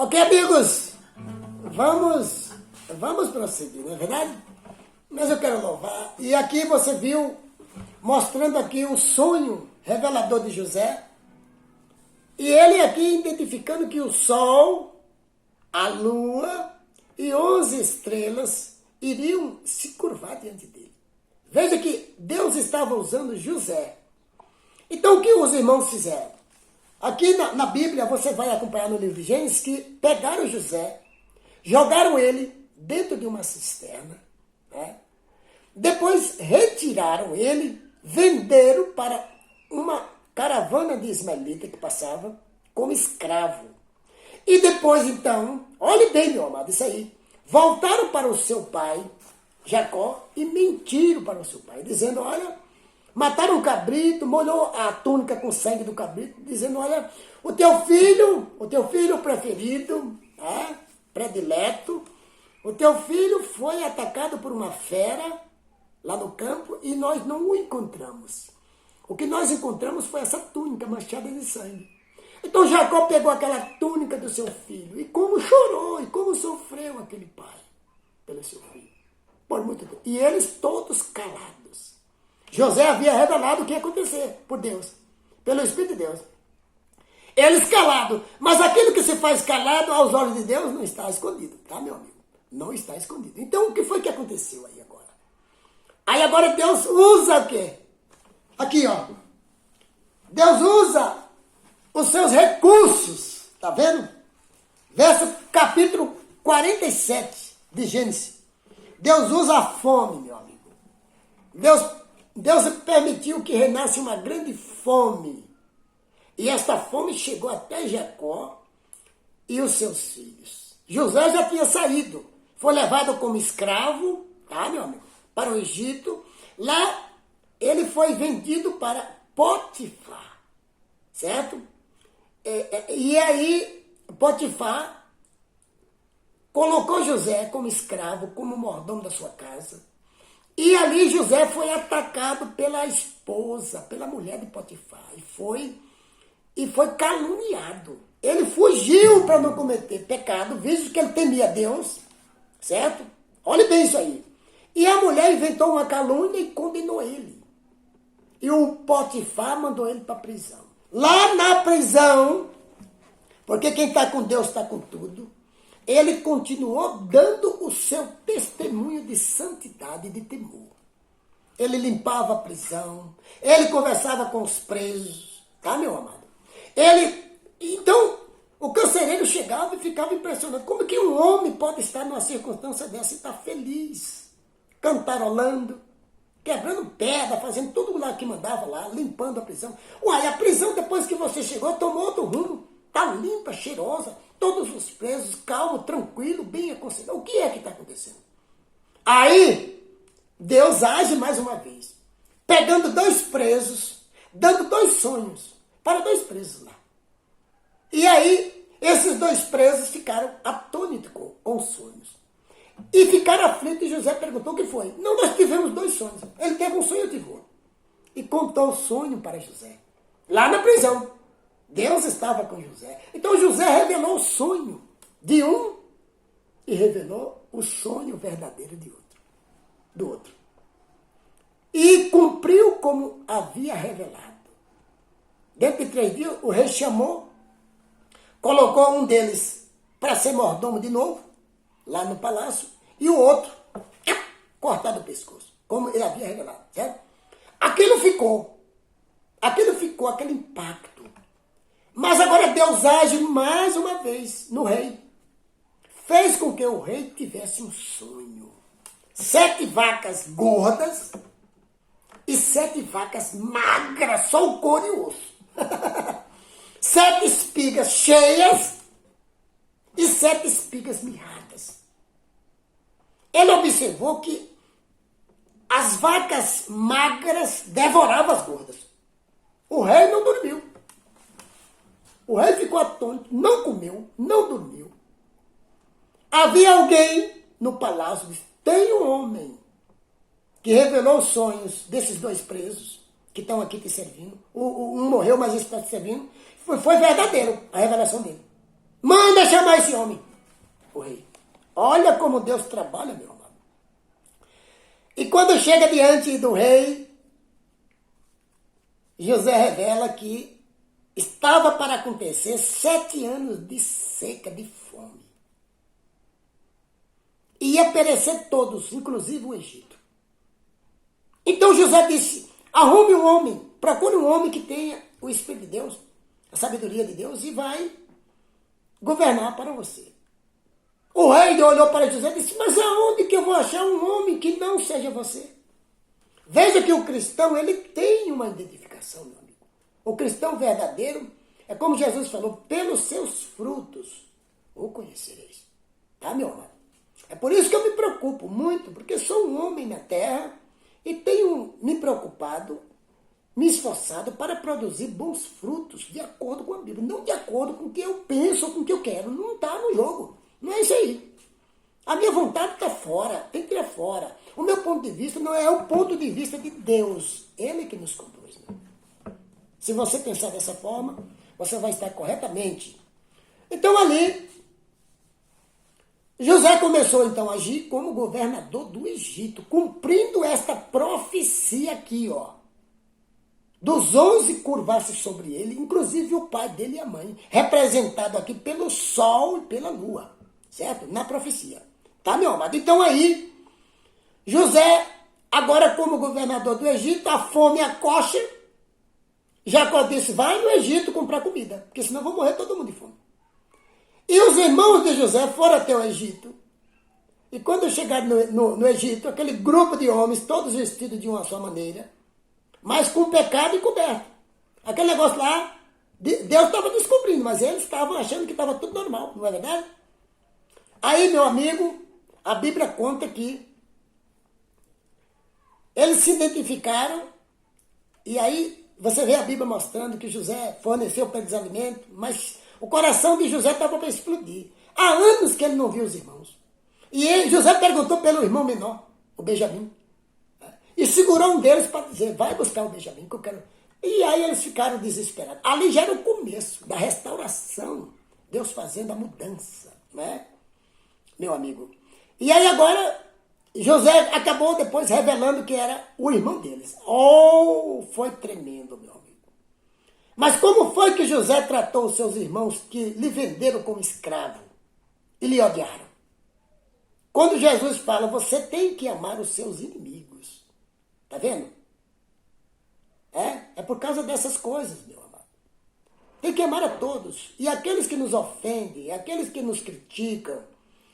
Ok, amigos, vamos prosseguir, não é verdade? Mas eu quero louvar. E aqui você viu, mostrando aqui o sonho revelador de José. E ele aqui identificando que o sol, a lua e 11 estrelas iriam se curvar diante dele. Veja que Deus estava usando José. Então o que os irmãos fizeram? Aqui na Bíblia você vai acompanhar no livro de Gênesis que pegaram José, jogaram ele dentro de uma cisterna, né? Depois retiraram ele, venderam para uma caravana de ismaelita que passava como escravo. E depois então, olhe bem meu amado, isso aí, voltaram para o seu pai, Jacó, e mentiram para o seu pai, dizendo, olha, mataram o cabrito, molhou a túnica com sangue do cabrito, dizendo, olha, o teu filho preferido, predileto, o teu filho foi atacado por uma fera lá no campo e nós não o encontramos. O que nós encontramos foi essa túnica manchada de sangue. Então Jacó pegou aquela túnica do seu filho e como chorou e como sofreu aquele pai pelo seu filho. Por muito tempo. E eles todos calados. José havia revelado o que ia acontecer por Deus, pelo Espírito de Deus. Eles calados, mas aquilo que se faz calado aos olhos de Deus não está escondido, tá, meu amigo? Não está escondido. Então, o que foi que aconteceu aí agora? Aí agora Deus usa o quê? Aqui, ó. Deus usa os seus recursos, tá vendo? Verso capítulo 47 de Gênesis. Deus usa a fome, meu amigo. Deus permitiu que renasce uma grande fome. E esta fome chegou até Jacó e os seus filhos. José já tinha saído. Foi levado como escravo, tá, meu amigo, para o Egito. Lá ele foi vendido para Potifar, certo? E aí Potifar colocou José como escravo, como mordomo da sua casa. E ali José foi atacado pela esposa, pela mulher de Potifar. E foi caluniado. Ele fugiu para não cometer pecado, visto que ele temia Deus, certo? Olhe bem isso aí. E a mulher inventou uma calúnia e condenou ele. E o Potifar mandou ele para a prisão. Lá na prisão, porque quem está com Deus está com tudo, ele continuou dando o seu testemunho de santidade e de temor. Ele limpava a prisão, ele conversava com os presos, tá, meu amado? Então, o carcereiro chegava e ficava impressionado. Como que um homem pode estar numa circunstância dessa e estar feliz, cantarolando, quebrando pedra, fazendo tudo lá que mandava lá, limpando a prisão. Uai, a prisão depois que você chegou tomou outro rumo. Está limpa, cheirosa, todos os presos, calmo, tranquilo, bem aconselhado. O que é que está acontecendo? Aí, Deus age mais uma vez, pegando 2 presos, dando 2 sonhos para 2 presos lá. E aí, esses 2 presos ficaram atônitos com os sonhos. E ficaram aflitos e José perguntou o que foi. Não, nós tivemos 2 sonhos. Ele teve um sonho e eu tive outro. E contou o sonho para José, lá na prisão. Deus estava com José. Então José revelou o sonho de um e revelou o sonho verdadeiro do outro. E cumpriu como havia revelado. Dentro de 3 dias, o rei chamou, colocou um deles para ser mordomo de novo, lá no palácio, e o outro cortado o pescoço, como ele havia revelado, certo? Aquele impacto. Mas agora Deus age mais uma vez no rei. Fez com que o rei tivesse um sonho. 7 vacas gordas e 7 vacas magras, só o couro e o osso. 7 espigas cheias e 7 espigas mirradas. Ele observou que as vacas magras devoravam as gordas. O rei não dormiu. O rei ficou atônito, não comeu, não dormiu. Havia alguém no palácio, tem um homem que revelou os sonhos desses 2 presos, que estão aqui te servindo. Um morreu, mas está te servindo. Foi verdadeiro a revelação dele. Manda chamar esse homem, o rei. Olha como Deus trabalha, meu amado. E quando chega diante do rei, José revela que estava para acontecer 7 anos de seca, de fome. Ia perecer todos, inclusive o Egito. Então José disse, arrume um homem, procure um homem que tenha o Espírito de Deus, a sabedoria de Deus, e vai governar para você. O rei olhou para José e disse, mas aonde que eu vou achar um homem que não seja você? Veja que o cristão, ele tem uma identificação, meu amigo. O cristão verdadeiro é como Jesus falou, pelos seus frutos o conhecereis. Tá, meu amado? É por isso que eu me preocupo muito, porque sou um homem na terra e tenho me preocupado, me esforçado para produzir bons frutos de acordo com a Bíblia, não de acordo com o que eu penso ou com o que eu quero. Não está no jogo. Não é isso aí. A minha vontade está fora, tem que ir fora. O meu ponto de vista não é o ponto de vista de Deus. Ele que nos conduz. Né? Se você pensar dessa forma, você vai estar corretamente. Então ali, José começou então a agir como governador do Egito, cumprindo esta profecia aqui, ó. Dos 11 curvar-se sobre ele, inclusive o pai dele e a mãe, representado aqui pelo sol e pela lua, certo? Na profecia. Tá, meu amado? Então aí, José, agora como governador do Egito, a fome acocha. Jacó disse, vai no Egito comprar comida, porque senão vou morrer todo mundo de fome. E os irmãos de José foram até o Egito. E quando chegaram no Egito, aquele grupo de homens, todos vestidos de uma só maneira, mas com pecado encoberto. Aquele negócio lá, Deus estava descobrindo, mas eles estavam achando que estava tudo normal, não é verdade? Aí, meu amigo, a Bíblia conta que eles se identificaram, e aí você vê a Bíblia mostrando que José forneceu para eles alimento, mas o coração de José estava para explodir. Há anos que ele não viu os irmãos. E José perguntou pelo irmão menor, o Benjamim. E segurou um deles para dizer, vai buscar o Benjamim, que eu quero. E aí eles ficaram desesperados. Ali já era o começo da restauração. Deus fazendo a mudança, né? Meu amigo. E aí agora, José acabou depois revelando que era o irmão deles. Oh, foi tremendo, meu amigo. Mas como foi que José tratou os seus irmãos que lhe venderam como escravo e lhe odiaram? Quando Jesus fala, você tem que amar os seus inimigos. Tá vendo? É por causa dessas coisas, meu amado. Tem que amar a todos. E aqueles que nos ofendem, aqueles que nos criticam,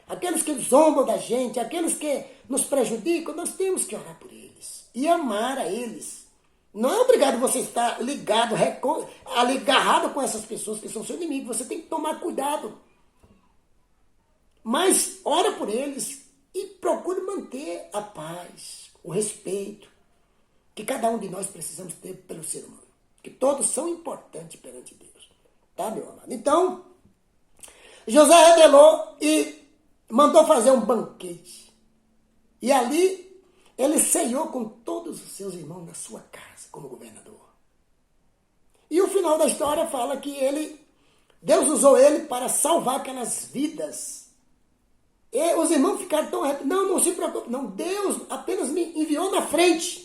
aqueles que zombam da gente, aqueles que nos prejudicam, nós temos que orar por eles. E amar a eles. Não é obrigado você estar ligado, agarrado com essas pessoas que são seu inimigo. Você tem que tomar cuidado. Mas ora por eles e procure manter a paz, o respeito que cada um de nós precisamos ter pelo ser humano. Que todos são importantes perante Deus. Tá, meu amado? Então, José revelou e mandou fazer um banquete. E ali, ele ceiou com todos os seus irmãos na sua casa, como governador. E o final da história fala que Deus usou ele para salvar aquelas vidas. E os irmãos ficaram tão rápidos. Não se preocupe. Não, Deus apenas me enviou na frente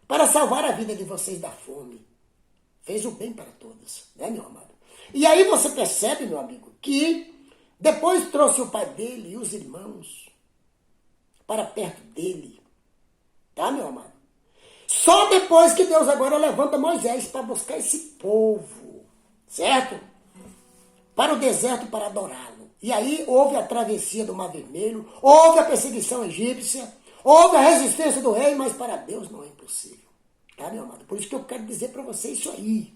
para salvar a vida de vocês da fome. Fez o bem para todos, né, meu amado? E aí você percebe, meu amigo, que depois trouxe o pai dele e os irmãos para perto dele. Tá, meu amado? Só depois que Deus agora levanta Moisés para buscar esse povo, certo? Para o deserto para adorá-lo. E aí houve a travessia do Mar Vermelho, houve a perseguição egípcia, houve a resistência do rei, mas para Deus não é impossível. Tá, meu amado? Por isso que eu quero dizer para você isso aí.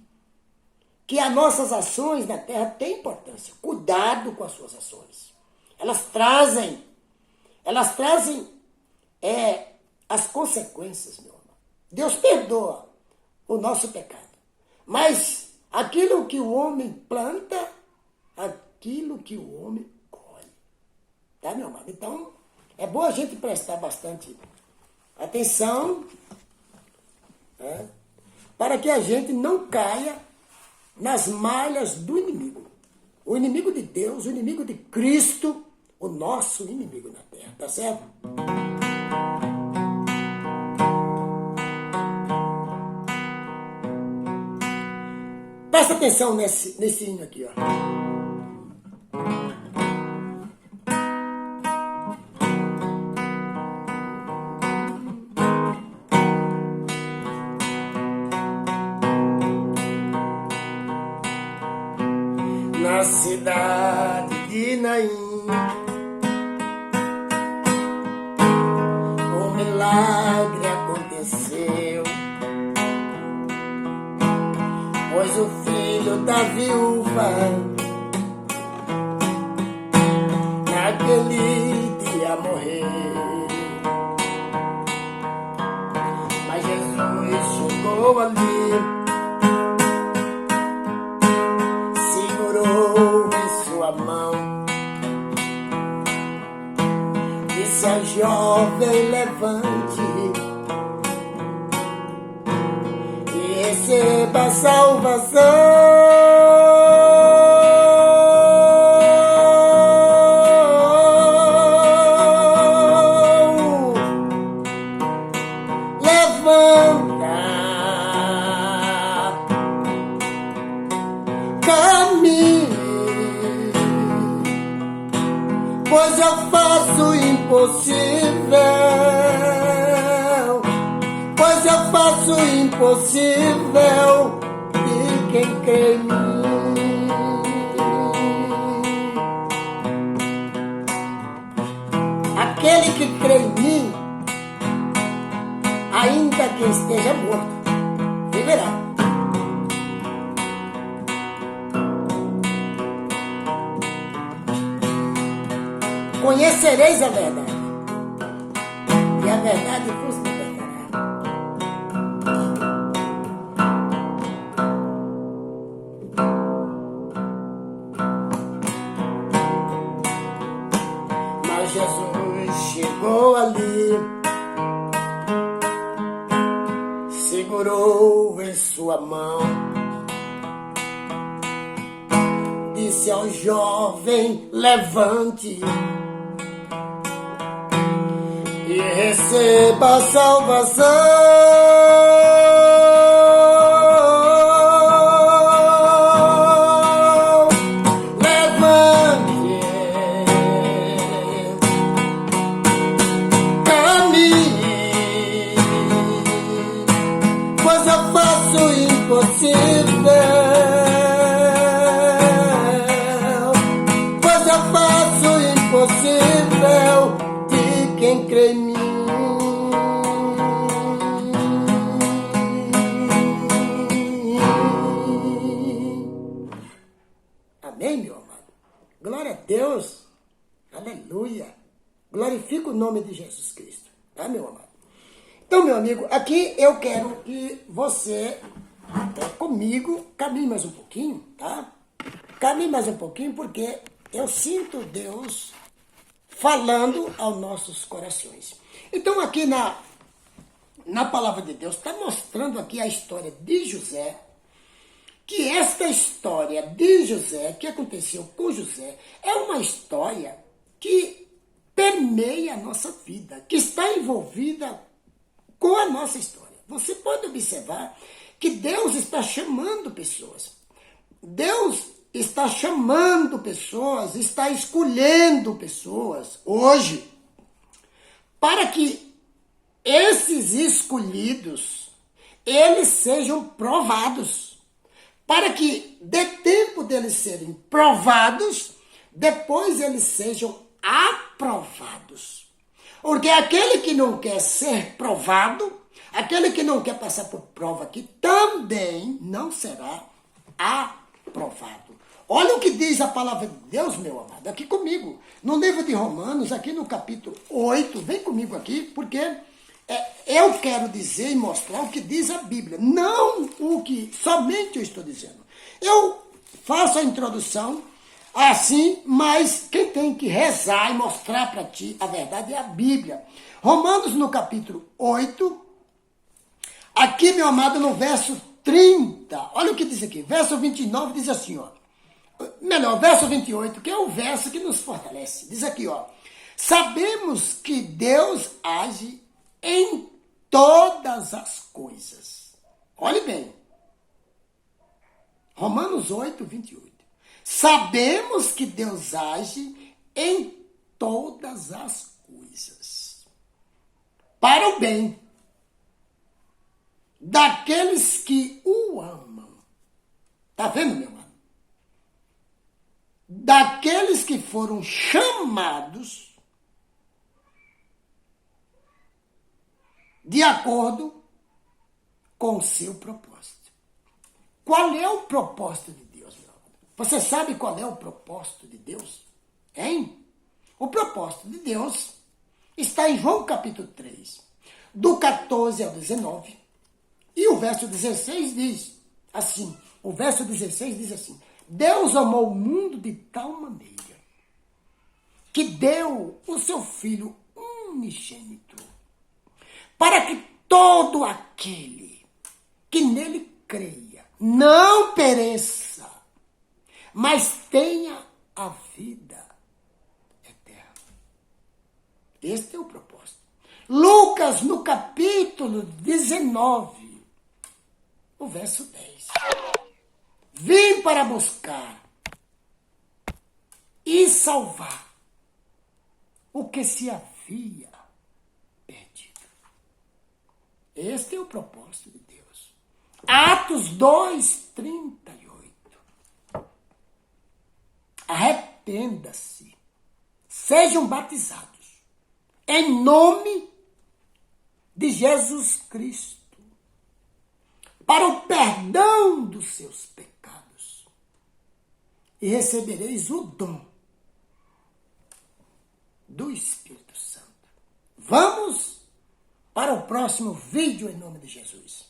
Que as nossas ações na terra têm importância. Cuidado com as suas ações. Elas trazem as consequências, meu amado. Deus perdoa o nosso pecado. Mas aquilo que o homem planta, aquilo que o homem colhe. Tá, meu amado? Então, é bom a gente prestar bastante atenção, né, para que a gente não caia nas malhas do inimigo. O O inimigo de Deus, o inimigo de Cristo, o nosso inimigo na terra, tá certo? Presta atenção nesse hino aqui, ó. Na cidade de Naim, o milagre aconteceu, pois o filho da viúva naquele dia morreu. Mas Jesus chegou ali, segurou em sua mão, disse ao jovem: levante e receba a salvação. Levanta, caminhe, pois eu faço o impossível, pois eu faço o impossível de quem crê em mim. Aquele que crê em mim, ainda que esteja morto, viverá. Conhecereis a verdade, e a verdade vos libertará. Mas Jesus chegou ali, segurou em sua mão, disse ao jovem: levante e receba a salvação. Levante, caminhe, pois eu faço o impossível, pois eu faço o impossível de quem crê em mim. Amém, meu amado? Glória a Deus. Aleluia. Glorifica o nome de Jesus Cristo. Tá, meu amado? Então, meu amigo, aqui eu quero que você, comigo, caminhe mais um pouquinho, tá? Caminhe mais um pouquinho, porque eu sinto Deus falando aos nossos corações. Então, aqui na palavra de Deus, está mostrando aqui a história de José, que esta história de José, que aconteceu com José, é uma história que permeia a nossa vida, que está envolvida com a nossa história. Você pode observar que Deus está chamando pessoas. Deus está chamando pessoas, está escolhendo pessoas hoje, para que esses escolhidos, eles sejam provados, para que dê tempo deles serem provados, depois eles sejam aprovados. Porque aquele que não quer ser provado, aquele que não quer passar por prova aqui, também não será aprovado. Olha o que diz a palavra de Deus, meu amado, aqui comigo, no livro de Romanos, aqui no capítulo 8, vem comigo aqui, porque eu quero dizer e mostrar o que diz a Bíblia, não o que somente eu estou dizendo. Eu faço a introdução assim, mas quem tem que rezar e mostrar para ti a verdade é a Bíblia. Romanos no capítulo 8, aqui, meu amado, no verso 30, olha o que diz aqui, verso 29 diz assim, ó: Melhor, verso 28, que é o verso que nos fortalece. Diz aqui, ó. Sabemos que Deus age em todas as coisas. Olhe bem. Romanos 8, 28. Sabemos que Deus age em todas as coisas. Para o bem daqueles que o amam. Tá vendo, meu irmão? Daqueles que foram chamados de acordo com o seu propósito. Qual é o propósito de Deus, meu irmão? Você sabe qual é o propósito de Deus? Hein? O propósito de Deus está em João capítulo 3, do 14 ao 19. E o verso 16 diz assim, o verso 16 diz assim, Deus amou o mundo de tal maneira que deu o seu Filho unigênito, para que todo aquele que nele creia não pereça, mas tenha a vida eterna. Este é o propósito. Lucas, no capítulo 19, o verso 10. Vim para buscar e salvar o que se havia perdido. Este é o propósito de Deus. Atos 2, 38. Arrependa-se, sejam batizados em nome de Jesus Cristo para o perdão dos seus pecados e recebereis o dom do Espírito Santo. Vamos para o próximo vídeo em nome de Jesus.